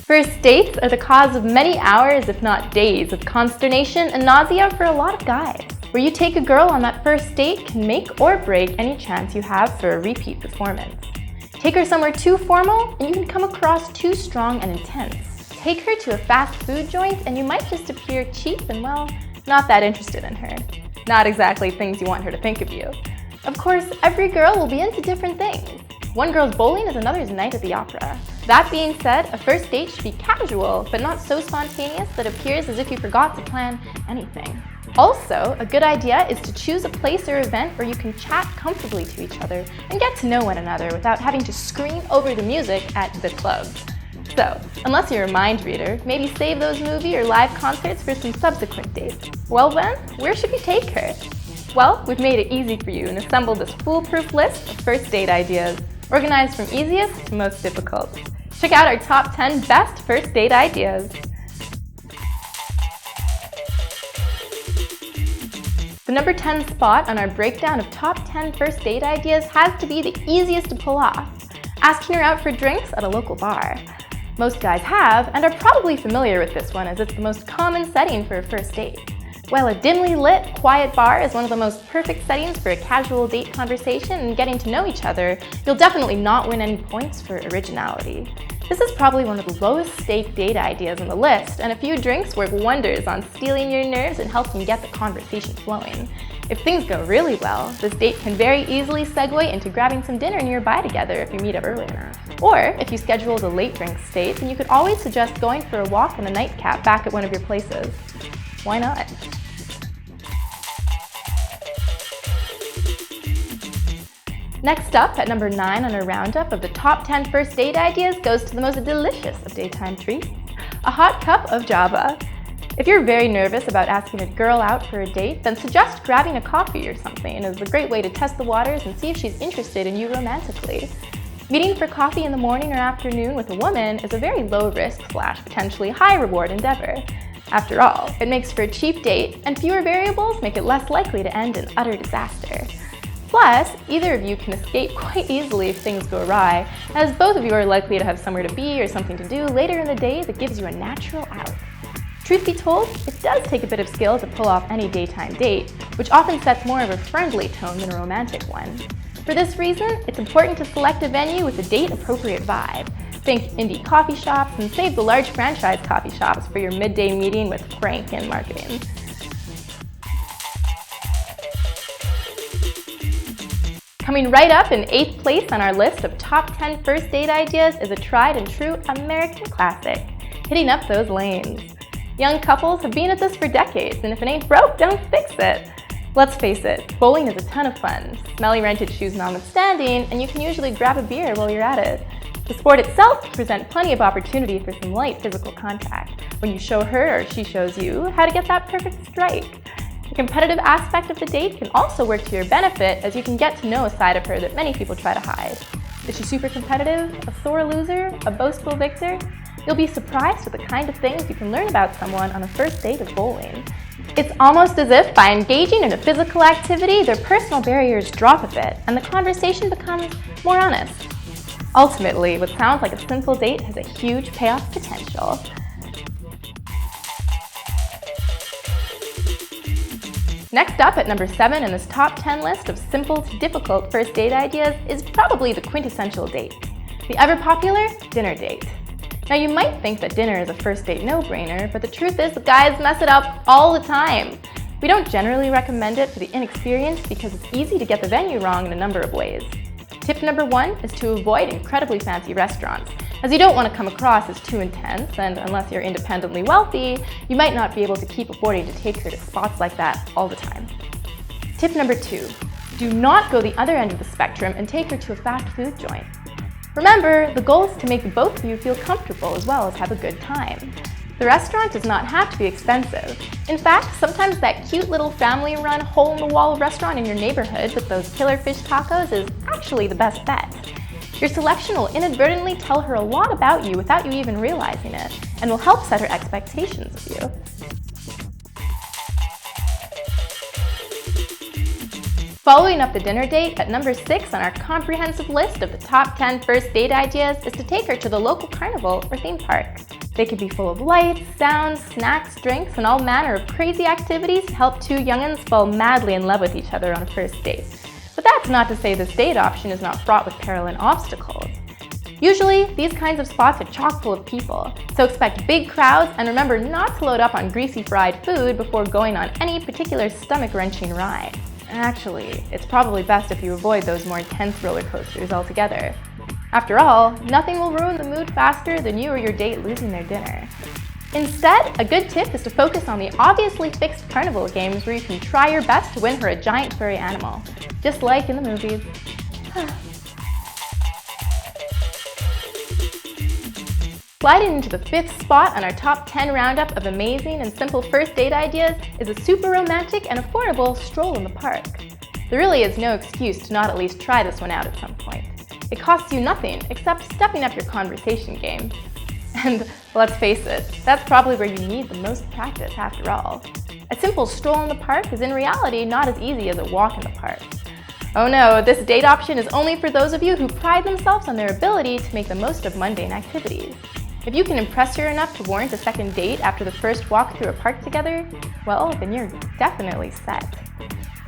First dates are the cause of many hours, if not days, of consternation and nausea for a lot of guys. Where you take a girl on that first date can make or break any chance you have for a repeat performance. Take her somewhere too formal and you can come across too strong and intense. Take her to a fast food joint and you might just appear cheap and, well, not that interested in her. Not exactly things you want her to think of you. Of course, every girl will be into different things. One girl's bowling is another's night at the opera. That being said, a first date should be casual, but not so spontaneous that it appears as if you forgot to plan anything. Also, a good idea is to choose a place or event where you can chat comfortably to each other and get to know one another without having to scream over the music at the club. So, unless you're a mind reader, maybe save those movie or live concerts for some subsequent dates. Well then, where should we take her? Well, we've made it easy for you and assembled this foolproof list of first date ideas, organized from easiest to most difficult. Check out our top 10 best first date ideas. The number 10 spot on our breakdown of top 10 first date ideas has to be the easiest to pull off. Asking her out for drinks at a local bar. Most guys have and are probably familiar with this one as it's the most common setting for a first date. While a dimly lit, quiet bar is one of the most perfect settings for a casual date conversation and getting to know each other, you'll definitely not win any points for originality. This is probably one of the lowest stake date ideas on the list, and a few drinks work wonders on stealing your nerves and helping get the conversation flowing. If things go really well, this date can very easily segue into grabbing some dinner nearby together if you meet up early enough. Or, if you schedule the late drinks date, then you could always suggest going for a walk in a nightcap back at one of your places. Why not? Next up, at number 9 on our roundup of the top 10 first date ideas goes to the most delicious of daytime treats, a hot cup of Java. If you're very nervous about asking a girl out for a date, then suggest grabbing a coffee or something as a great way to test the waters and see if she's interested in you romantically. Meeting for coffee in the morning or afternoon with a woman is a very low-risk / potentially high-reward endeavor. After all, it makes for a cheap date, and fewer variables make it less likely to end in utter disaster. Plus, either of you can escape quite easily if things go awry, as both of you are likely to have somewhere to be or something to do later in the day that gives you a natural out. Truth be told, it does take a bit of skill to pull off any daytime date, which often sets more of a friendly tone than a romantic one. For this reason, it's important to select a venue with a date-appropriate vibe. Think indie coffee shops and save the large franchise coffee shops for your midday meeting with Frank in marketing. Coming right up in 8th place on our list of top 10 first date ideas is a tried and true American classic, hitting up those lanes. Young couples have been at this for decades, and if it ain't broke, don't fix it. Let's face it, bowling is a ton of fun, smelly rented shoes notwithstanding, and you can usually grab a beer while you're at it. The sport itself presents plenty of opportunity for some light physical contact, when you show her or she shows you how to get that perfect strike. The competitive aspect of the date can also work to your benefit as you can get to know a side of her that many people try to hide. Is she super competitive, a sore loser, a boastful victor? You'll be surprised at the kind of things you can learn about someone on a first date of bowling. It's almost as if by engaging in a physical activity, their personal barriers drop a bit and the conversation becomes more honest. Ultimately, what sounds like a simple date has a huge payoff potential. Next up at number 7 in this top 10 list of simple to difficult first date ideas is probably the quintessential date, the ever-popular dinner date. Now you might think that dinner is a first date no-brainer, but the truth is that guys mess it up all the time. We don't generally recommend it for the inexperienced because it's easy to get the venue wrong in a number of ways. Tip number 1 is to avoid incredibly fancy restaurants, as you don't want to come across as too intense, and unless you're independently wealthy, you might not be able to keep affording to take her to spots like that all the time. Tip number 2, do not go the other end of the spectrum and take her to a fast food joint. Remember, the goal is to make both of you feel comfortable as well as have a good time. The restaurant does not have to be expensive. In fact, sometimes that cute little family-run hole-in-the-wall restaurant in your neighborhood with those killer fish tacos is actually the best bet. Your selection will inadvertently tell her a lot about you without you even realizing it, and will help set her expectations of you. Following up the dinner date, at number 6 on our comprehensive list of the top 10 first date ideas is to take her to the local carnival or theme park. They could be full of lights, sounds, snacks, drinks, and all manner of crazy activities to help two young'uns fall madly in love with each other on a first date. But that's not to say this date option is not fraught with peril and obstacles. Usually, these kinds of spots are chock full of people, so expect big crowds and remember not to load up on greasy fried food before going on any particular stomach-wrenching ride. Actually, it's probably best if you avoid those more intense roller coasters altogether. After all, nothing will ruin the mood faster than you or your date losing their dinner. Instead, a good tip is to focus on the obviously fixed carnival games where you can try your best to win her a giant furry animal, just like in the movies. Sliding into the 5th spot on our top 10 roundup of amazing and simple first date ideas is a super romantic and affordable stroll in the park. There really is no excuse to not at least try this one out at some point. It costs you nothing except stepping up your conversation game. And let's face it, that's probably where you need the most practice after all. A simple stroll in the park is in reality not as easy as a walk in the park. Oh no, this date option is only for those of you who pride themselves on their ability to make the most of mundane activities. If you can impress her enough to warrant a second date after the first walk through a park together, well, then you're definitely set.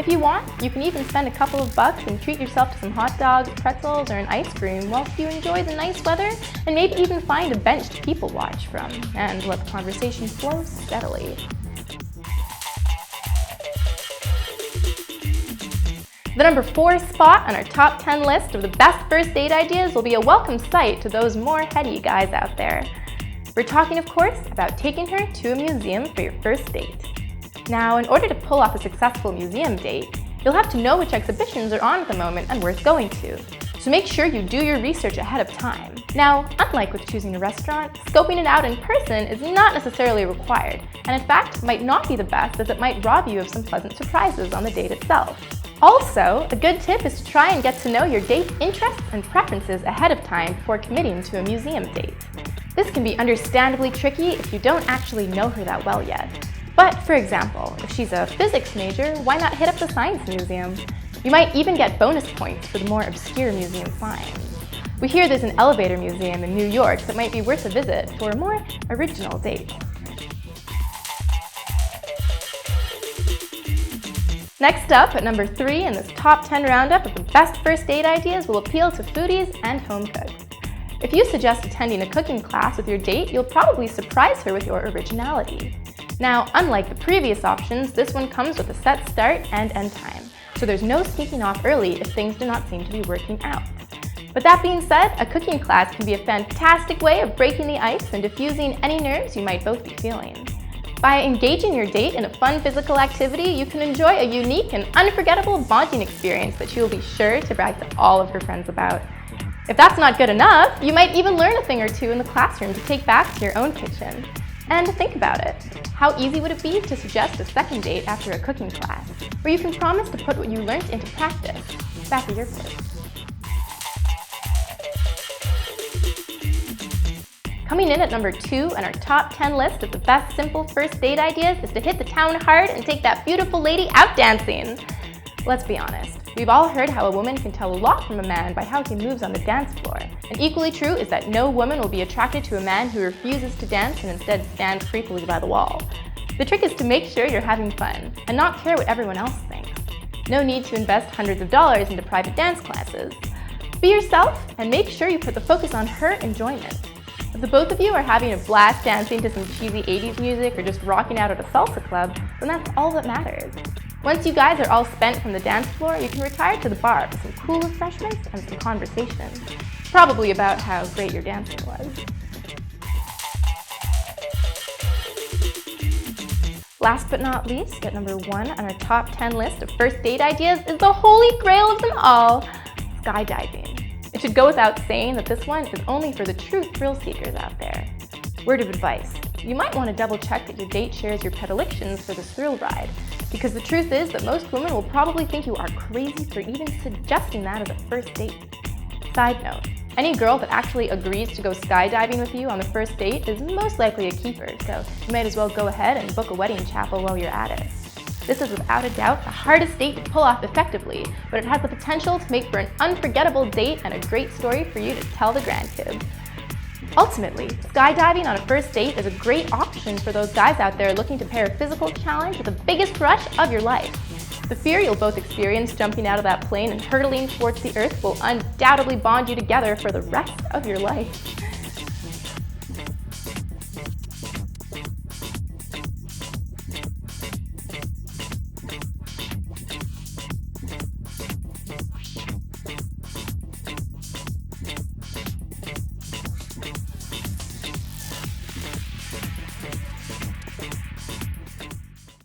If you want, you can even spend a couple of bucks and treat yourself to some hot dogs, pretzels, or an ice cream whilst you enjoy the nice weather and maybe even find a bench to people watch from and let the conversation flow steadily. The number 4 spot on our top 10 list of the best first date ideas will be a welcome sight to those more heady guys out there. We're talking, of course, about taking her to a museum for your first date. Now, in order to pull off a successful museum date, you'll have to know which exhibitions are on at the moment and worth going to. So make sure you do your research ahead of time. Now, unlike with choosing a restaurant, scoping it out in person is not necessarily required, and in fact might not be the best as it might rob you of some pleasant surprises on the date itself. Also, a good tip is to try and get to know your date's interests and preferences ahead of time before committing to a museum date. This can be understandably tricky if you don't actually know her that well yet. But, for example, if she's a physics major, why not hit up the science museum? You might even get bonus points for the more obscure museum finds. We hear there's an elevator museum in New York that might be worth a visit for a more original date. Next up, at number 3 in this top 10 roundup of the best first date ideas will appeal to foodies and home cooks. If you suggest attending a cooking class with your date, you'll probably surprise her with your originality. Now, unlike the previous options, this one comes with a set start and end time, so there's no sneaking off early if things do not seem to be working out. But that being said, a cooking class can be a fantastic way of breaking the ice and diffusing any nerves you might both be feeling. By engaging your date in a fun physical activity, you can enjoy a unique and unforgettable bonding experience that she will be sure to brag to all of her friends about. If that's not good enough, you might even learn a thing or two in the classroom to take back to your own kitchen. And think about it. How easy would it be to suggest a second date after a cooking class, where you can promise to put what you learned into practice back at your place? Coming in at number 2 on our top 10 list of the best simple first date ideas is to hit the town hard and take that beautiful lady out dancing. Let's be honest, we've all heard how a woman can tell a lot from a man by how he moves on the dance floor. And equally true is that no woman will be attracted to a man who refuses to dance and instead stands creepily by the wall. The trick is to make sure you're having fun and not care what everyone else thinks. No need to invest hundreds of dollars into private dance classes. Be yourself and make sure you put the focus on her enjoyment. If the both of you are having a blast dancing to some cheesy 80s music or just rocking out at a salsa club, then that's all that matters. Once you guys are all spent from the dance floor, you can retire to the bar for some cool refreshments and some conversation. Probably about how great your dancing was. Last but not least, at number 1 on our top 10 list of first date ideas is the holy grail of them all, skydiving. It should go without saying that this one is only for the true thrill seekers out there. Word of advice, you might want to double check that your date shares your predilections for this thrill ride, because the truth is that most women will probably think you are crazy for even suggesting that as a first date. Side note, any girl that actually agrees to go skydiving with you on the first date is most likely a keeper, so you might as well go ahead and book a wedding chapel while you're at it. This is without a doubt the hardest date to pull off effectively, but it has the potential to make for an unforgettable date and a great story for you to tell the grandkids. Ultimately, skydiving on a first date is a great option for those guys out there looking to pair a physical challenge with the biggest rush of your life. The fear you'll both experience jumping out of that plane and hurtling towards the earth will undoubtedly bond you together for the rest of your life.